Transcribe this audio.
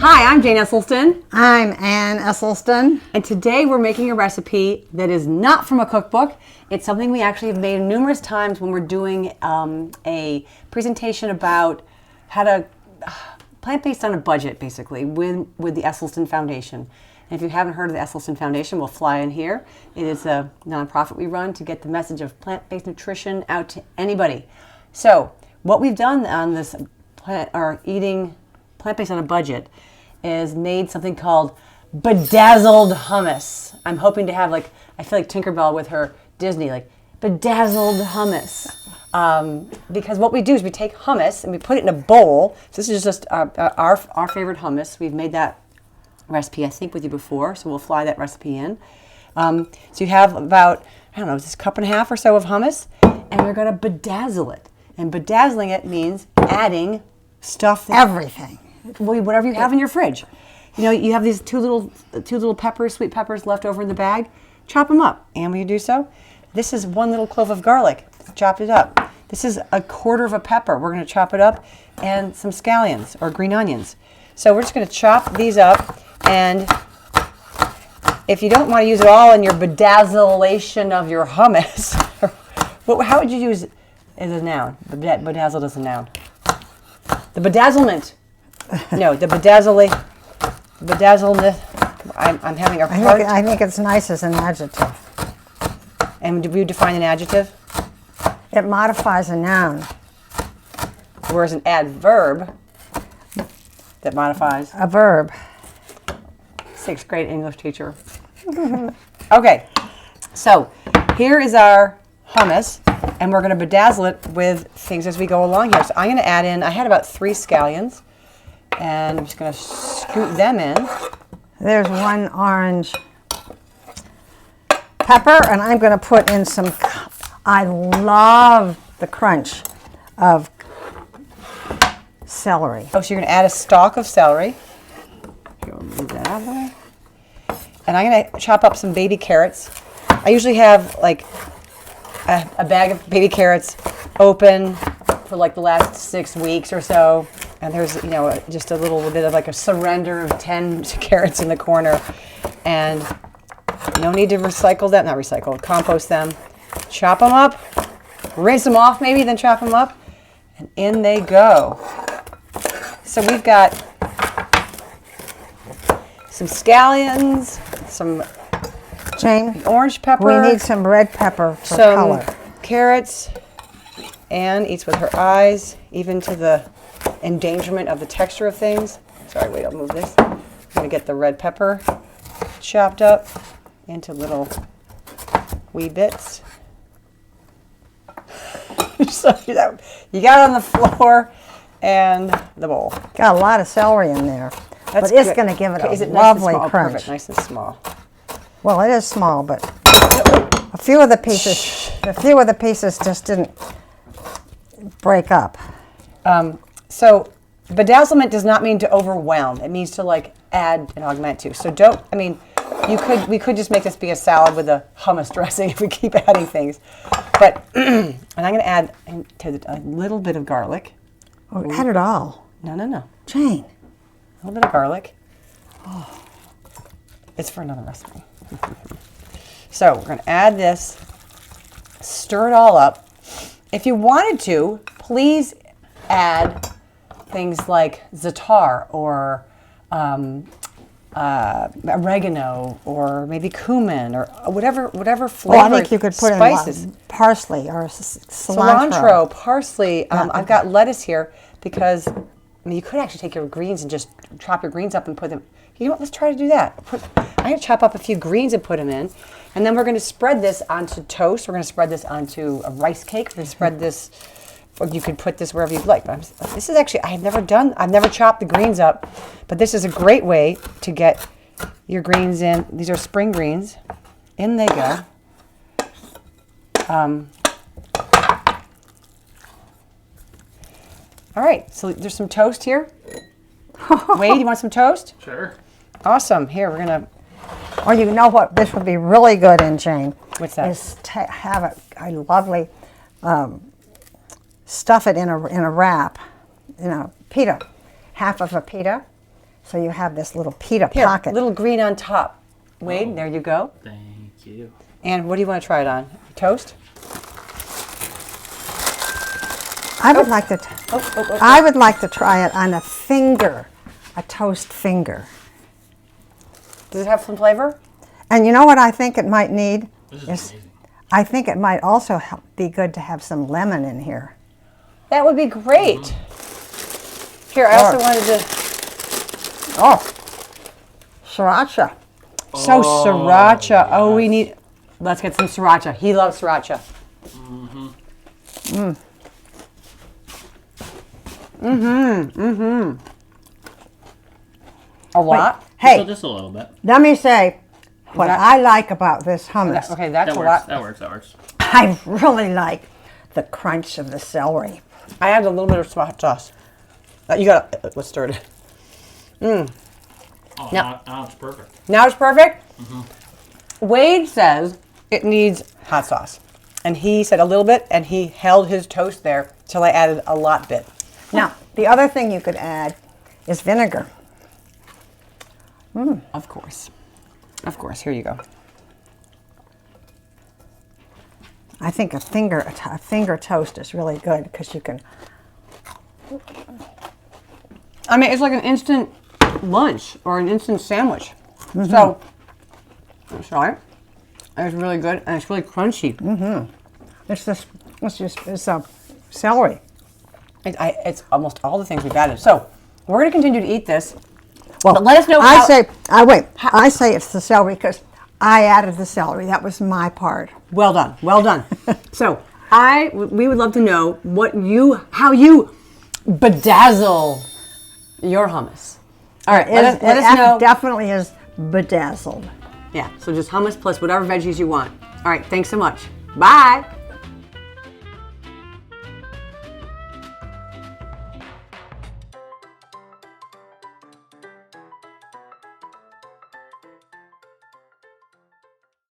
Hi, I'm Jane Esselstyn. I'm Ann Esselstyn. And today we're making a recipe that is not from a cookbook. It's something we actually have made numerous times when we're doing a presentation about how to plant-based on a budget, basically, with the Esselstyn Foundation. And if you haven't heard of the Esselstyn Foundation, we'll fly in here. It is a nonprofit we run to get the message of plant-based nutrition out to anybody. So what we've done on this eating plant-based on a budget is made something called Bedazzled Hummus. I'm hoping to have, like, I feel like Tinkerbell with her Disney, like, Bedazzled Hummus. Because what we do is we take hummus and we put it in a bowl. So this is just our favorite hummus. We've made that recipe, I think, with you before, so we'll fly that recipe in. So you have about, I don't know, just a cup and a half or so of hummus, and we're going to bedazzle it. And bedazzling it means adding stuff. Everything. Whatever you have in your fridge. You know, you have these two little peppers, sweet peppers left over in the bag. Chop them up. And when you do so, this is one little clove of garlic. Chop it up. This is a quarter of a pepper. We're going to chop it up, and some scallions or green onions. So we're just going to chop these up, and if you don't want to use it all in your bedazzlation of your hummus, how would you use it as a noun? Bedazzled as a noun. The bedazzlement. No, the bedazzlement. I'm having a hard. I think it's nice as an adjective. And do we define an adjective? It modifies a noun. Whereas an adverb that modifies a verb. Sixth grade English teacher. Okay, so here is our hummus, and we're going to bedazzle it with things as we go along here. So I'm going to add in, I had about 3 scallions, and I'm just going to scoop them in. There's one orange pepper, and I'm going to put in some, I love the crunch of celery. Oh, so you're going to add a stalk of celery. Here, we'll move that out of the way. And I'm going to chop up some baby carrots. I usually have like a bag of baby carrots open for like the last 6 weeks or so. And there's, you know, just a little bit of like a surrender of 10 carrots in the corner. And no need to recycle them, not recycle, compost them. Chop them up, rinse them off maybe, then chop them up. And in they go. So we've got some scallions, some Jane, orange pepper. We need some red pepper for some color. Carrots. Anne eats with her eyes, even to the endangerment of the texture of things. Sorry, wait, I'll move this. I'm going to get the red pepper chopped up into little wee bits. So you got it on the floor and the bowl. Got a lot of celery in there. That's but it's going to give it a lovely nice crunch. Perfect, nice and small. Well, it is small, but a few of the pieces just didn't break up. So bedazzlement does not mean to overwhelm. It means to like add and augment to. So we could just make this be a salad with a hummus dressing if we keep adding things. But and I'm going to add a little bit of garlic. Oh, add it all. No. Jane. A little bit of garlic. Oh, it's for another recipe. So we're going to add this, stir it all up. If you wanted to, please add things like za'atar or oregano or maybe cumin or whatever flavor. Well, I think you could put spices. in parsley or Cilantro, parsley. I've got lettuce here because you could actually take your greens and just chop your greens up and put them. You know what? Let's try to do that. I'm going to chop up a few greens and put them in. And then we're going to spread this onto toast. We're going to spread this onto a rice cake. We're going to spread this, or you could put this wherever you'd like. This is actually, I've never chopped the greens up, but this is a great way to get your greens in. These are spring greens. In they go. All right, so there's some toast here. Wade, you want some toast? Sure. Awesome. Here, we're going to... Or you know what this would be really good in, Jane? What's that? Is to have a lovely, stuff it in a wrap, pita. Half of a pita, So you have this little pita Here, pocket. little green on top. Wade, there you go. Thank you. And what do you want to try it on? Toast? I would like to. I would like to try it on a finger, a toast finger. Does it have some flavor? And you know what I think it might need? This is amazing. I think it might also be good to have some lemon in here. That would be great. Here, I also wanted to. Oh, sriracha. So sriracha. Oh, we need. Let's get some sriracha. He loves sriracha. A lot. Hey, Just a little bit. let me say what That- I like about this hummus. Okay, that's That a works. lot. That works. That works. I really like the crunch of the celery. I added a little bit of hot sauce. You got. Let's stir it. Oh, Yeah. now it's perfect. Now it's perfect. Wade says it needs hot sauce, and he said a little bit, and he held his toast there till I added a lot bit. Now, the other thing you could add is vinegar. Of course. Of course. Here you go. I think a finger toast is really good because you can. I mean, it's like an instant lunch or an instant sandwich. So, I'm sorry. It's really good and it's really crunchy. It's celery. It's almost all the things we've added. So, we're going to continue to eat this. Well, But let us know I how- say, I say it's the celery because I added the celery. That was my part. Well done. Well done. So, we would love to know how you bedazzle your hummus. All right, let us know. Definitely is bedazzled. Yeah, so just hummus plus whatever veggies you want. All right, thanks so much. Bye.